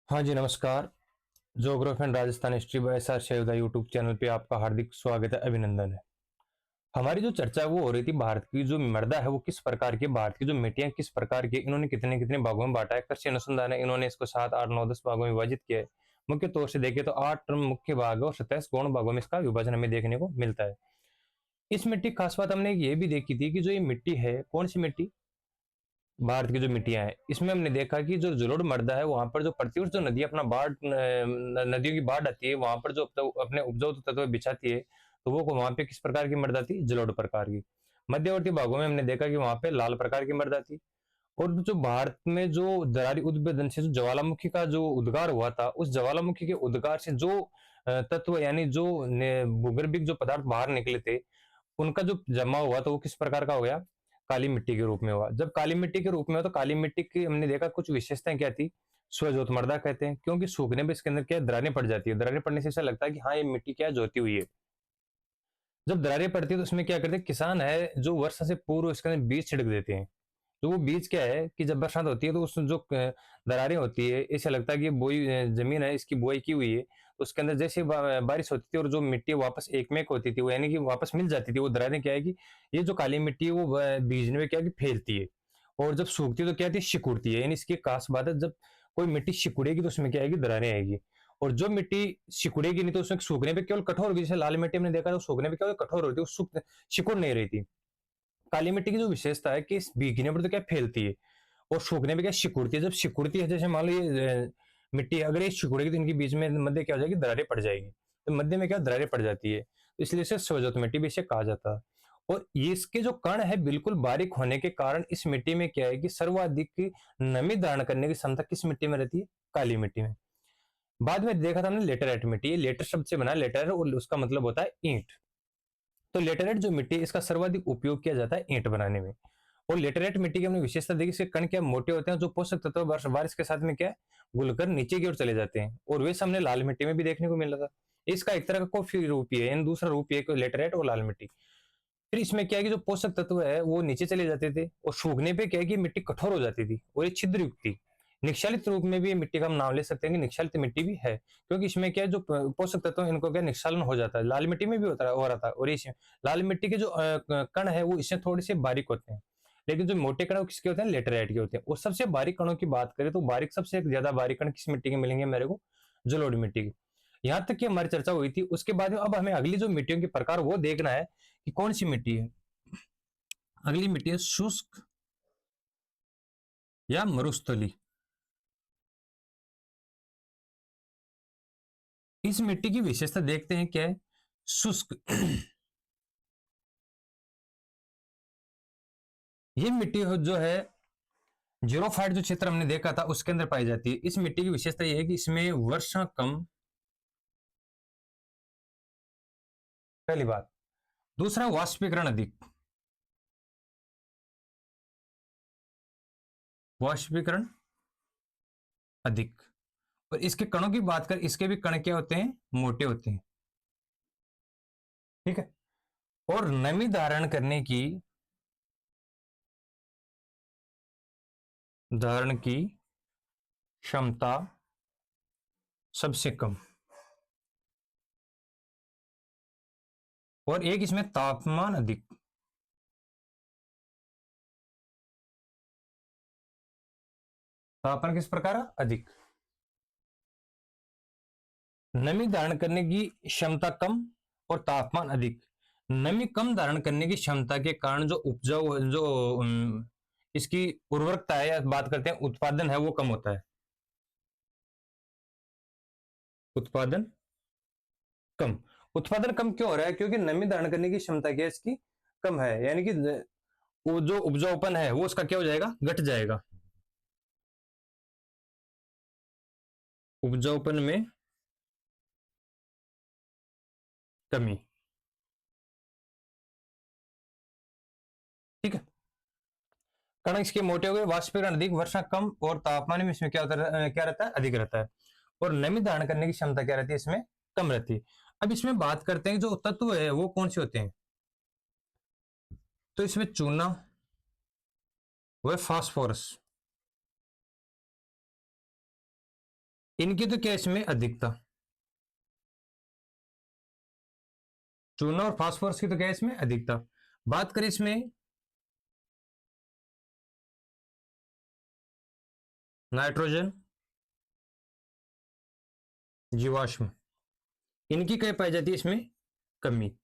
हाँ जी, नमस्कार। Geography and Rajasthan history by S R Shevda YouTube channel पे आपका हार्दिक स्वागत है, अभिनंदन है। हमारी जो चर्चा है वो हो रही थी भारत की जो मृदा है वो किस प्रकार की, भारत की जो मिट्टियां किस प्रकार की, इन्होंने कितने कितने भागों में बांटा है। कृषि अनुसंधान है, इन्होंने इसको 7, 8, 9, 10 भागों में विभाजित किया है। मुख्य तौर से देखें तो 8 मुख्य भाग है और 27 गौण भागों में इसका विभाजन हमें देखने को मिलता है। इस मिट्टी की खास बात हमने ये भी देखी थी कि जो ये मिट्टी है, कौन सी मिट्टी, भारत की जो मिट्टियां हैं, इसमें हमने देखा कि जो जलोढ़ मृदा है वहां पर जो प्रतिवर्ष जो नदी अपना बाढ़ नदियों की बाढ़ आती है, वहां पर जो अपने उपजाऊ तत्व बिछाती है, तो वो वहां पे किस प्रकार की मृदा थी, जलोढ़ प्रकार की। मध्यवर्ती भागों में हमने देखा कि वहां पे लाल प्रकार की मृदा थी। और जो भारत में जो दरारी उद्भेदन से जो ज्वालामुखी का जो उद्गार हुआ था, उस ज्वालामुखी के उद्गार से जो तत्व यानी जो भूगर्भिक जो पदार्थ बाहर निकले थे, उनका जो जमा हुआ तो वो किस प्रकार का हो गया, काली मिट्टी के रूप में हुआ। जब काली मिट्टी के रूप में हुआ तो काली मिट्टी की हमने देखा कुछ विशेषताएं क्या थी। स्वजोत मृदा कहते हैं, क्योंकि सूखने पे इसके अंदर क्या है, दरारें पड़ जाती है। दरारें पड़ने से ऐसा लगता है कि हाँ ये मिट्टी क्या है, जोती हुई है। जब दरारें पड़ती है तो उसमें क्या करते हैं किसान है, जो वर्षा से पूर्व इसके अंदर बीज छिड़क देते हैं। तो वो बीज क्या है कि जब बरसात होती है तो उसमें जो दरारें होती है, ऐसा लगता है कि बोई जमीन है इसकी बुआई की हुई है, तो उसके अंदर जैसे बारिश होती थी और जो मिट्टी वापस एकमेक होती थी, वो यानी कि वापस मिल जाती थी, वो दरारें क्या है कि ये जो काली मिट्टी है वो बीजने में क्या है कि फैलती है। और जब सूखती है तो क्या होती है, सिकुड़ती है। यानी इसकी खास बात है, जब कोई मिट्टी सिकुड़ेगी तो उसमें क्या आएगी, दरारें आएगी। और जो मिट्टी सिकुड़ेगी नहीं तो उसमें सूखने पे केवल कठोर होगी। जैसे लाल मिट्टी हमने देखा था, सूखने पे क्या होती है, कठोर होती है, वो सिकुड़ नहीं रही थी। काली मिट्टी की जो विशेषता है कि इस भीगने पर तो क्या फैलती है और सूखने पे क्या सिकुड़ती है। जब सिकुड़ती है, जैसे मान लो ये मिट्टी अगर ये सिकुड़ेगी तो इनके बीच में मध्य क्या हो जाएगी, दरारें पड़ जाएगी। तो मध्य में क्या दरारें पड़ जाती है, तो इसलिए इसे स्वजोत मिट्टी भी इसे कहा जाता है। और ये इसके जो कण है बिल्कुल बारीक होने के कारण इस मिट्टी में क्या है कि सर्वाधिक नमी धारण करने की क्षमता किस मिट्टी में रहती है, काली मिट्टी में। बाद में देखा था हमने लेटराइट मिट्टी, ये लेटर शब्द से बना, लेटर और उसका मतलब होता है ईंट। तो लेटराइट जो मिट्टी है इसका सर्वाधिक उपयोग किया जाता है ईंट बनाने में। और लेटराइट मिट्टी की हमने विशेषता देखी, इसके कण क्या मोटे होते हैं, जो पोषक तत्व बारिश के साथ में क्या है घुलकर नीचे की ओर चले जाते हैं। और वे हमने लाल मिट्टी में भी देखने को मिला था। इसका एक तरह का कॉफी रूप ही है, यानी दूसरा रूप ही है लेटराइट और लाल मिट्टी। फिर इसमें क्या है कि जो पोषक तत्व है वो नीचे चले जाते थे और सूखने पे क्या है कि मिट्टी कठोर हो जाती थी और ये छिद्र युक्त थी। निक्षालित रूप में भी ये मिट्टी का हम नाम ले सकते हैं कि निक्षालित मिट्टी भी है, क्योंकि इसमें क्या है जो पोषक तत्व है, इनको क्या निक्षालन हो जाता है। लाल मिट्टी में भी होता है, हो रहा था। और इसमें लाल मिट्टी के जो कण है वो इससे थोड़े से बारीक होते हैं, लेकिन जो मोटे कण किसके होते हैं, लेटराइट के होते हैं। और सबसे बारीक कणों की बात करें तो बारीक सबसे ज्यादा बारीक कण किस मिट्टी के मिलेंगे मेरे को, जलोढ़ मिट्टी के। यहाँ तक की हमारी चर्चा हुई थी। उसके बाद में अब हमें अगली जो मिट्टियों के प्रकार वो देखना है कि कौन सी मिट्टी है। अगली मिट्टी है शुष्क या मरुस्थली। इस मिट्टी की विशेषता देखते हैं क्या है, शुष्क। ये मिट्टी जो है जीरोफाइट जो क्षेत्र हमने देखा था उसके अंदर पाई जाती है। इस मिट्टी की विशेषता यह है कि इसमें वर्षा कम, पहली बात। दूसरा, वाष्पीकरण अधिक। वाष्पीकरण अधिक। और इसके कणों की बात कर, इसके भी कण क्या होते हैं, मोटे होते हैं। ठीक है। और नमी धारण की क्षमता सबसे कम। और एक इसमें तापमान अधिक। तापमान किस प्रकार है, अधिक। नमी धारण करने की क्षमता कम और तापमान अधिक। नमी कम धारण करने की क्षमता के कारण जो उपजाऊ जो इसकी उर्वरकता है, या बात करते हैं उत्पादन है, वो कम होता है। उत्पादन कम। उत्पादन कम क्यों हो रहा है, क्योंकि नमी धारण करने की क्षमता क्या है इसकी, कम है। यानी कि वो जो उपजाऊपन है वो उसका क्या हो जाएगा, घट जाएगा। उपजाऊपन में कमी। ठीक है। कण इसके मोटे हो गए, वाष्पीकरण अधिक, वर्षा कम, और तापमान में इसमें क्या होता क्या रहता है, अधिक रहता है। और नमी धारण करने की क्षमता क्या रहती है इसमें, कम रहती है। अब इसमें बात करते हैं जो तत्व है वो कौन से होते हैं। तो इसमें चूना, वह फास्फोरस। इनकी तो क्या इसमें अधिकता, चूना और फास्फोरस की तो क्या इसमें अधिकता। बात करें इसमें नाइट्रोजन, जीवाश्म, इनकी क्या पाई जाती है इसमें कमी।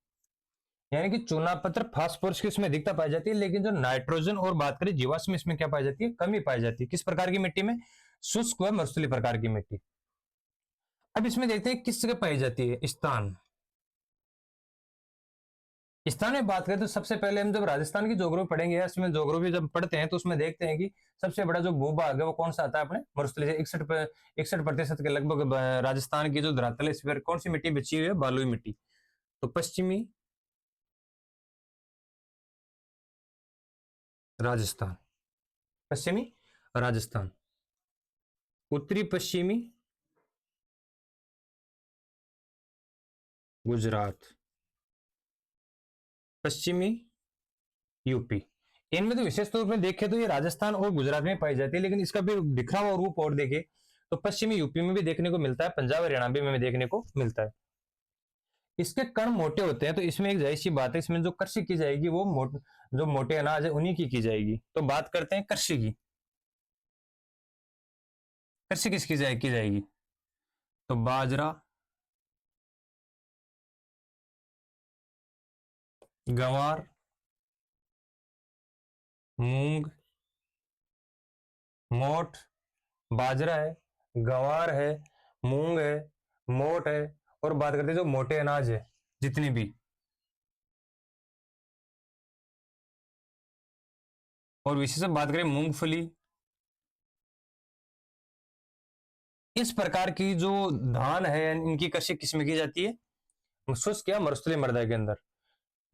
यानी कि चूना पत्थर फास्फोरस की इसमें अधिकता पाई जाती है, लेकिन जो नाइट्रोजन और बात करें जीवाश्म, इसमें क्या पाई जाती है कमी पाई जाती है। किस प्रकार की मिट्टी में, शुष्क व मरुस्थलीय प्रकार की मिट्टी। अब इसमें देखते हैं किस जगह पाई जाती है स्थान। स्थान में बात करें तो सबसे पहले हम जब राजस्थान की ज्योग्राफी पढ़ेंगे या इसमें ज्योग्राफी जब पढ़ते हैं तो उसमें देखते हैं कि सबसे बड़ा जो भूभाग है वो कौन सा आता है अपने मरुस्थलीय से 61% के लगभग राजस्थान की जो धरातल है इस पर कौन सी मिट्टी बची हुई है, बालुई मिट्टी। तो पश्चिमी राजस्थान, पश्चिमी राजस्थान, उत्तरी पश्चिमी गुजरात, पश्चिमी यूपी। इनमें तो विशेष तौर पर देखें तो ये राजस्थान और गुजरात में पाई जाती है, लेकिन इसका भी बिखरा हुआ रूप और देखे तो पश्चिमी यूपी में भी देखने को मिलता है, पंजाब हरियाणा में भी देखने को मिलता है। इसके कण मोटे होते हैं, तो इसमें एक जाहिर सी बात है इसमें जो कृषि की जाएगी वो जो मोटे अनाज है उन्हीं की जाएगी। तो बात करते हैं कृषि की। कृषि किसकी की जाएगी, तो बाजरा, गंवार, मूंग, मोठ, बाजरा है, गंवार है, मूंग है, मोठ है, और बात करते हैं जो मोटे अनाज है जितनी भी, और विशेष बात करें मूंगफली। इस प्रकार की जो धान है इनकी कृषि किसमें की जाती है, शुष्क या मरुस्थलीय मृदा के अंदर।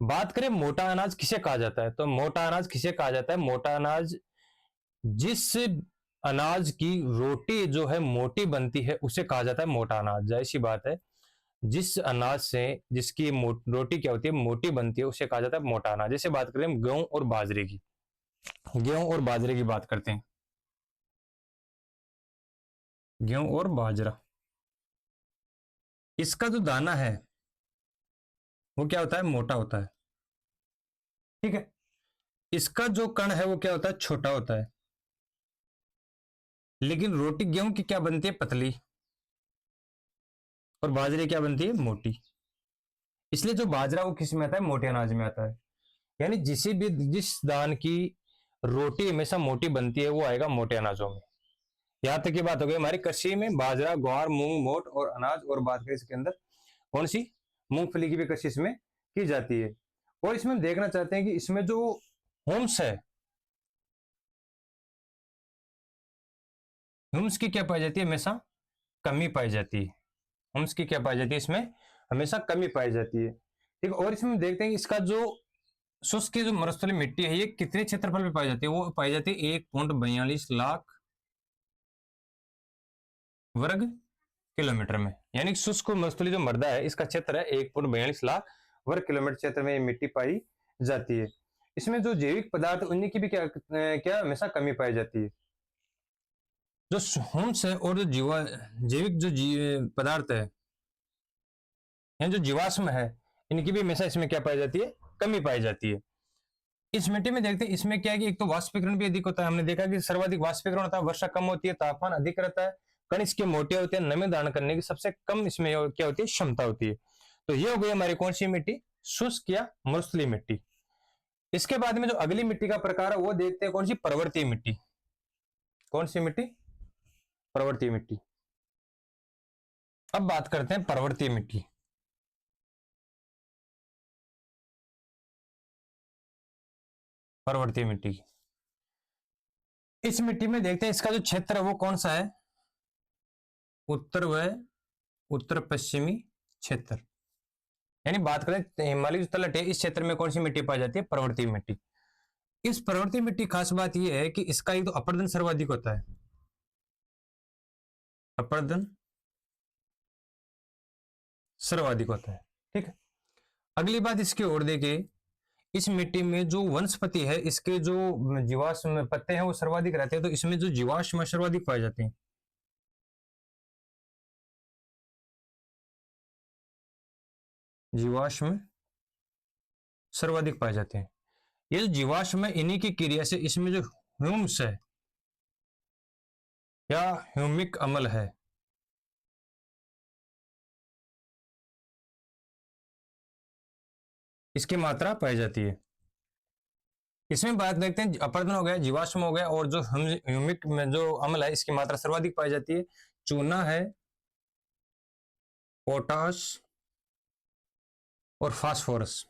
बात करें मोटा अनाज किसे कहा जाता है, तो मोटा अनाज किसे कहा जाता है, मोटा अनाज जिस अनाज की रोटी जो है मोटी बनती है उसे कहा जाता है मोटा अनाज। जाहिर सी बात है जिस अनाज से जिसकी रोटी क्या होती है मोटी बनती है उसे कहा जाता है मोटा अनाज। जैसे बात करें हम गेहूं और बाजरे की, गेहूं और बाजरे की बात करते हैं, गेहूं और बाजरा, इसका जो दाना है वो क्या होता है, मोटा होता है, ठीक है। इसका जो कण है वो क्या होता है, छोटा होता है। लेकिन रोटी गेहूं की क्या बनती है, पतली, और बाजरे क्या बनती है, मोटी। इसलिए जो बाजरा वो किस में आता है, मोटे अनाज में आता है। यानी जिस दान की रोटी हमेशा मोटी बनती है वो आएगा मोटे अनाजों में। यहां तक की बात हो गई हमारी कृषि में बाजरा, ग्वार, मूंग, मोठ और अनाज। और बात करें इसके अंदर कौन सी, मूंगफली की भी कृषि इसमें की जाती है। और इसमें हम देखना चाहते हैं कि इसमें जो ह्यूम्स है, ह्यूम्स की क्या पाई जाती है, हमेशा कमी पाई जाती है। ह्यूम्स की क्या पाई जाती है, इसमें हमेशा कमी पाई जाती है, ठीक है। और इसमें हम देखते हैं कि इसका जो शुष्क की जो मरुस्थलीय मिट्टी है ये कितने क्षेत्रफल में पाई जाती है, वो पाई जाती है 1.42 लाख वर्ग किलोमीटर में। यानी शुष्क मरुस्थलीय जो मृदा है इसका क्षेत्र है 1.42 लाख वर्ग किलोमीटर क्षेत्र में ये मिट्टी पाई जाती है। इसमें जो जैविक पदार्थ उन्हीं की भी क्या क्या हमेशा कमी पाई जाती है। जो ह्यूम्स है और जो जैविक जो पदार्थ है यानी जो जीवाश्म है इनकी भी हमेशा इसमें क्या पाई जाती है, कमी पाई जाती है। इस मिट्टी में देखते हैं इसमें क्या है कि एक तो वाष्पीकरण भी अधिक होता है, हमने देखा कि सर्वाधिक वाष्पीकरण होता है, वर्षा कम होती है, तापमान अधिक रहता है, कण इसके मोटे होते हैं, नमी धारण करने की सबसे कम इसमें क्या होती है, क्षमता होती है। तो ये हो गई हमारी कौन सी मिट्टी, शुष्क या मरुस्थलीय मिट्टी। इसके बाद में जो अगली मिट्टी का प्रकार है वो देखते हैं कौन सी, पर्वतीय मिट्टी। कौन सी मिट्टी, पर्वतीय मिट्टी। अब बात करते हैं पर्वतीय मिट्टी। पर्वतीय मिट्टी की इस मिट्टी में देखते हैं इसका जो क्षेत्र है वो कौन सा है, उत्तर व उत्तर पश्चिमी क्षेत्र। यानी बात करें हिमालय जो तलट है इस क्षेत्र में कौन सी मिट्टी पाई जाती है, पर्वतीय मिट्टी। इस पर्वतीय मिट्टी खास बात यह है कि इसका एक तो अपरदन सर्वाधिक होता है, अपरदन सर्वाधिक होता है, ठीक है। अगली बात इसकी ओर देखें, इस मिट्टी में जो वनस्पति है इसके जो जीवाश्म पत्ते हैं वो सर्वाधिक रहते हैं, तो इसमें जो जीवाश्म सर्वाधिक पाए जाते हैं। जीवाश्म सर्वाधिक पाए जाते हैं। ये जो जीवाश्म है इन्हीं की क्रिया से इसमें जो ह्यूम्स है या ह्यूमिक अम्ल है, इसकी मात्रा पाई जाती है। इसमें बात देखते हैं, अपरदन हो गया, जीवाश्म हो गया, और जो ह्यूमिक में जो अम्ल है इसकी मात्रा सर्वाधिक पाई जाती है। चूना है, पोटाश और फास्फोरस,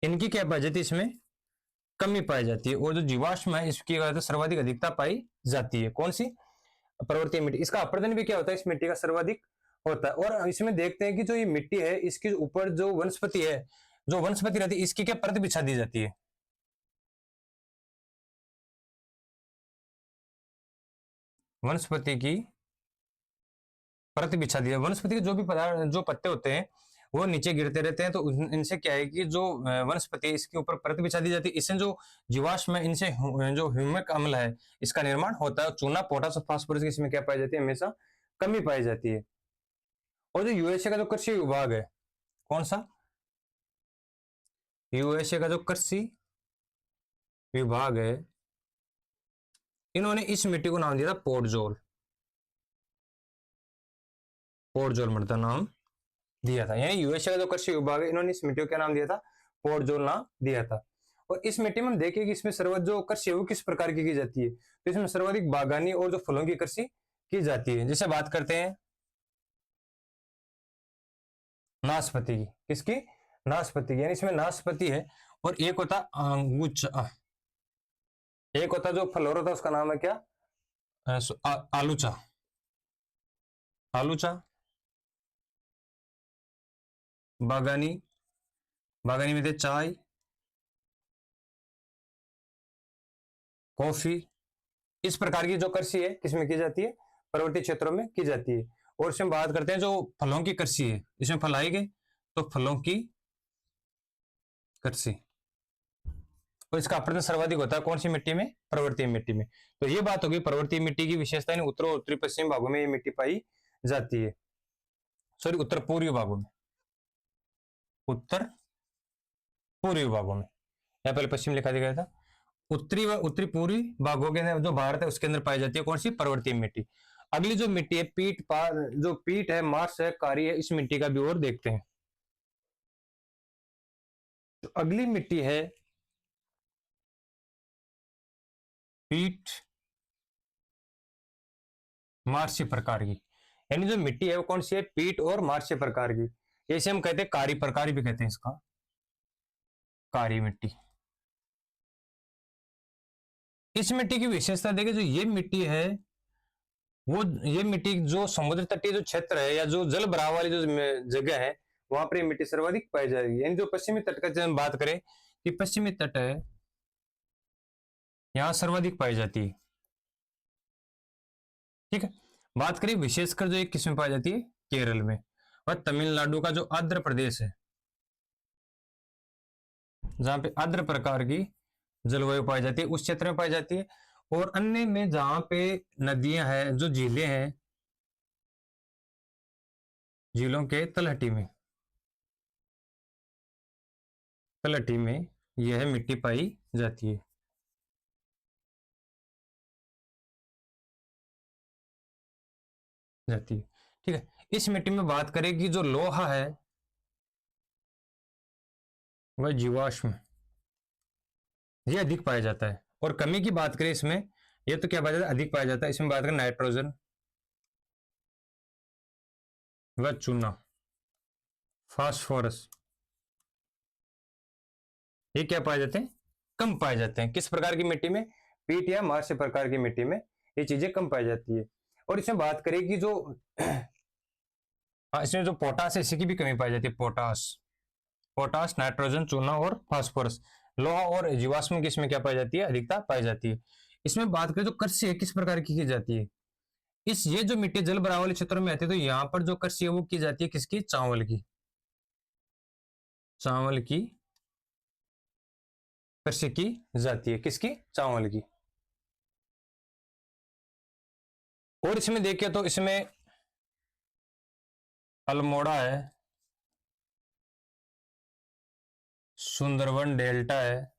इनकी क्या पाई जाती है, इसमें कमी पाई जाती है। और जो जीवाश्म है इसकी सर्वाधिक अधिकता पाई जाती है। कौन सी? पर्वतीय मिट्टी। इसका अपरदन भी क्या होता है, इस मिट्टी का सर्वाधिक होता है। और इसमें देखते हैं कि जो ये मिट्टी है इसके ऊपर जो वनस्पति है, जो वनस्पति रहती है, इसकी क्या परत बिछा दी जाती है? वनस्पति की परत बिछा दी है। वनस्पति के जो भी पदार्थ, जो पत्ते होते हैं वो नीचे गिरते रहते हैं, तो इनसे क्या है कि जो वनस्पति है इसके ऊपर परत बिछा दी जाती है। इससे जो जीवाश्म है इनसे जो ह्यूमिक अम्ल है इसका निर्माण होता है। चूना, पोटास और फास्फोरस की इसमें क्या पाई जाती है, हमेशा कमी पाई जाती है। और जो यूएसए का जो कृषि विभाग है, कौन सा? यूएसए का जो कृषि विभाग है, इन्होंने इस मिट्टी को नाम दिया था पोर्टजोल। पोर्टजोल मृदा नाम दिया था। यानी यूएसए का जो कृषि विभाग है इन्होंने इस मिट्टी को क्या नाम दिया था, पोर्टजोल नाम दिया था। और इस मिट्टी में हम देखें कि इसमें सर्वाधिक जो कृषि है वो किस प्रकार की जाती है, तो इसमें सर्वाधिक बागानी और जो फलों की कृषि की जाती है। जैसे बात करते हैं नाशपाती की, किसकी? नाशपाती की। यानी इसमें नाशपाती है और एक होता अंगूचा, एक होता जो फल होता है उसका नाम है क्या? आलूचा। आलूचा, बागानी, बागानी में थे चाय, कॉफी। इस प्रकार की जो कृषि है किसमें की जाती है, पर्वतीय क्षेत्रों में की जाती है। और इसमें बात करते हैं जो फलों की कृषि है, इसमें फल आएंगे तो फलों की कृषि। और इसका अपरदन सर्वाधिक होता है कौन सी मिट्टी में? पर्वतीय मिट्टी में। तो ये बात होगी पर्वतीय मिट्टी की विशेषता, उत्तर और उत्तरी पश्चिमी भागों में ये मिट्टी पाई जाती है। सॉरी, उत्तर पूर्वी भागों में, उत्तर पूर्वी भागों में, यहाँ पहले पश्चिम लिखा गया था। उत्तरी व उत्तरी पूर्वी भागों के जो भारत है उसके अंदर पाई जाती है कौन सी? पर्वतीय मिट्टी। अगली जो मिट्टी है जो पीट है, मार्स है, कारी है, इस मिट्टी का भी और देखते हैं। तो अगली मिट्टी है पीट मार्सी प्रकार की। यानी जो मिट्टी है वो कौन सी है? पीट और मार्सी प्रकार की। जैसे हम कहते हैं कारी प्रकार भी कहते हैं इसका, कारी मिट्टी। इस मिट्टी की विशेषता देखिए, जो ये मिट्टी है वो, ये मिट्टी जो समुद्र तटीय जो क्षेत्र है या जो जल भराव वाली जो जगह है वहां पर ये मिट्टी सर्वाधिक पाई जाएगी। यानी जो पश्चिमी तट का हम बात करें कि पश्चिमी तट है यहाँ सर्वाधिक पाई जाती है। ठीक है। बात करें विशेषकर जो एक किस्म पाई जाती है केरल में, और तमिलनाडु का जो आंध्र प्रदेश है जहां पे आर्द्र प्रकार की जलवायु पाई जाती है उस क्षेत्र में पाई जाती है। और अन्य में जहां पे नदियां हैं, जो झीलें हैं, झीलों के तलहटी में यह मिट्टी पाई जाती है, ठीक है। इस मिट्टी में बात करें कि जो लोहा है वह जीवाश्म, ये अधिक पाया जाता है। और कमी की बात करें इसमें, ये तो क्या पाया जाता है? अधिक पाया जाता है। इसमें बात करें नाइट्रोजन व चूना, फास्फोरस, ये क्या पाए जाते हैं? कम पाए जाते हैं। किस प्रकार की मिट्टी में? पीट या मार्श प्रकार की मिट्टी में ये चीजें कम पाई जाती है। और इसमें बात करें कि जो इसमें जो पोटास है इसकी भी कमी पाई जाती है। पोटास, नाइट्रोजन, चूना और फास्फोरस, लोहा और जीवाश्म की इसमें क्या पाई जाती है? अधिकता पाई जाती है। इसमें बात करें जो कृषि है किस प्रकार की जाती है, इस ये जो मिट्टी जल भराव वाले क्षेत्रों में आती है तो यहाँ पर जो कृषि है वो की जाती है किसकी? चावल की। चावल की कृषि की जाती है, किसकी? चावल की। और इसमें देखिए तो इसमें अल्मोड़ा है, सुंदरबन डेल्टा है,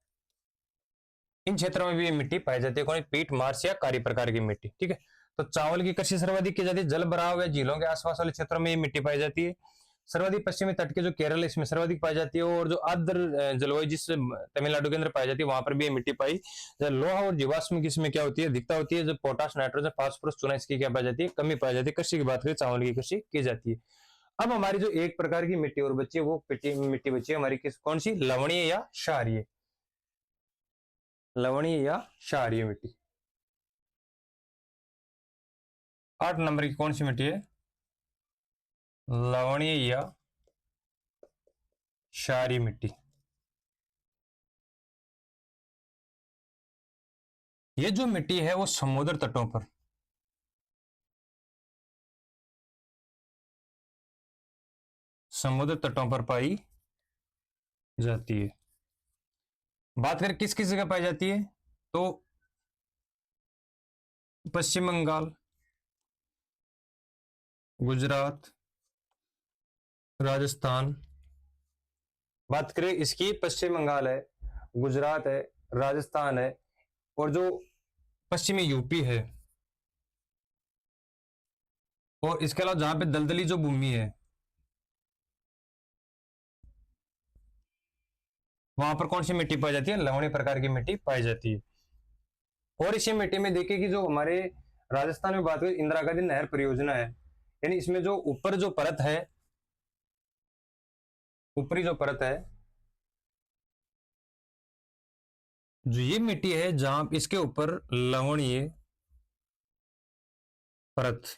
इन क्षेत्रों में भी ये मिट्टी पाई जाती है। कौन? पीट मार्श या कारी प्रकार की मिट्टी। ठीक है, तो चावल की कृषि सर्वाधिक की जाती है, जल भराव या झीलों के आसपास वाले क्षेत्रों में ये मिट्टी पाई जाती है। सर्वाधिक पश्चिमी तट के जो केरल है इसमें सर्वाधिक पाई जाती है, और जो आर्द्र जलवायु जिस तमिलनाडु के अंदर पाई जाती है वहां पर भी ये मिट्टी पाई। लोहा और जीवाश्म की इसमें क्या होती है? अधिकता होती है। जो पोटाश, नाइट्रोजन, फास्फोरस, चूना इसकी क्या पाई जाती है? कमी पाई जाती है। कृषि की बात करें, चावल की कृषि की जाती है। अब हमारी जो एक प्रकार की मिट्टी और बची है वो मिट्टी बची है हमारी किस कौन सी? लवणीय या क्षारीय। लवणीय या क्षारीय मिट्टी। 8 नंबर की कौन सी मिट्टी है? लवणीय या क्षारीय मिट्टी। ये जो मिट्टी है वो समुद्र तटों पर पाई जाती है। बात करें किस किस जगह पाई जाती है, तो पश्चिम बंगाल, गुजरात, राजस्थान। बात करें इसकी, पश्चिम बंगाल है, गुजरात है, राजस्थान है, और जो पश्चिमी यूपी है, और इसके अलावा जहां पे दलदली जो भूमि है वहां पर कौन सी मिट्टी पाई जाती है? लवणीय प्रकार की मिट्टी पाई जाती है। और इसी मिट्टी में देखिए कि जो हमारे राजस्थान में बात करें, इंदिरा गांधी नहर परियोजना है, यानी इसमें जो ऊपर जो परत है, ऊपरी जो परत है, जो ये मिट्टी है जहां इसके ऊपर लवणीय परत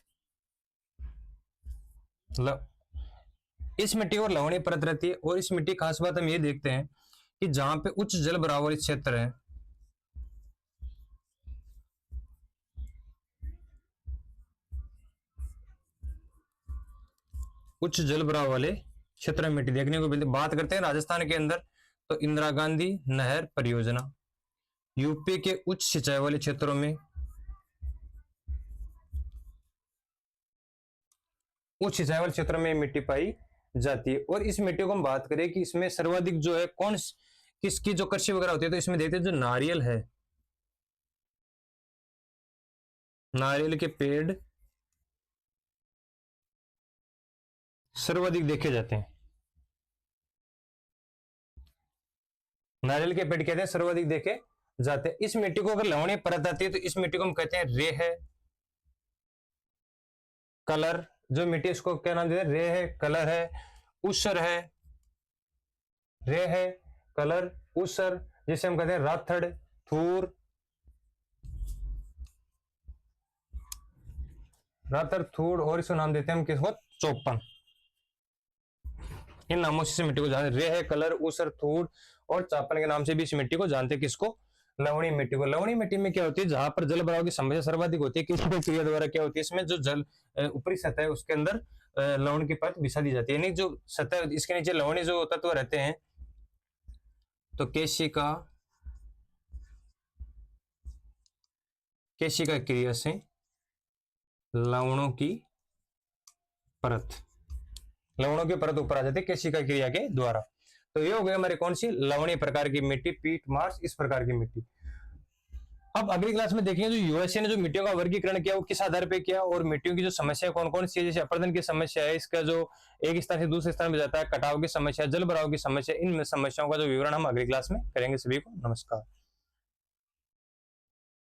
इस मिट्टी को लवणीय परत रहती है। और इस मिट्टी की खास बात हम ये देखते हैं कि जहां पे उच्च जल भराव वाले क्षेत्र है, उच्च जल भराव वाले क्षेत्र में मिट्टी देखने को मिलती है। बात करते हैं राजस्थान के अंदर, तो इंदिरा गांधी नहर परियोजना, यूपी के उच्च सिंचाई वाले क्षेत्रों में, उच्च सिंचाई वाले क्षेत्रों में मिट्टी पाई जाती है। और इस मिट्टी को हम बात करें कि इसमें सर्वाधिक जो है किसकी जो कृषि वगैरह होती है, तो इसमें देखते हैं जो नारियल है, नारियल के पेड़ सर्वाधिक देखे जाते हैं। नारियल के पेड़ कहते हैं सर्वाधिक देखे जाते हैं। इस मिट्टी को अगर लवणीय परत आती है तो इस मिट्टी को हम कहते हैं रेह कलर। जो मिट्टी इसको क्या नाम देते हैं? रेह है, कलर है, ऊसर है, रेह है, कलर, ऊसर, जिसे हम कहते हैं राथड़, थूर, राथड़, थूर, और इसको नाम देते हैं हम किसको? चौपन। इन नामों से मिट्टी को जानते हैं। रेह, कलर, ऊसर, थूर और चापन के नाम से भी इस मिट्टी को जानते हैं। किसको? लवणीय मिट्टी को। लवणीय मिट्टी में क्या होती है? जहां पर जल भराव की समस्या सर्वाधिक होती है, किसी प्रक्रिया द्वारा क्या होती है? इसमें जो जल ऊपरी सतह है उसके अंदर लवण की परत बिछा दी जाती है, यानी जो सतह इसके नीचे लवणीय जो तत्व रहते हैं, तो केशिका क्रिया से लवणों की परत ऊपर आ जाती है केशिका क्रिया के द्वारा। तो ये हो गए हमारे कौन सी? लवणीय प्रकार की मिट्टी, पीट मार्श, इस प्रकार की मिट्टी। अब अगली क्लास में देखेंगे जो यूएसए ने जो मिट्टियों का वर्गीकरण किया वो किस आधार पर किया, और मिट्टियों की जो समस्या कौन कौन सी है, जैसे अपरदन की समस्या है, इसका जो एक स्थान से दूसरे स्थान में जाता है, कटाव की समस्या, जल भराव की समस्या, इन समस्याओं का जो विवरण हम अगली क्लास में करेंगे। सभी को नमस्कार।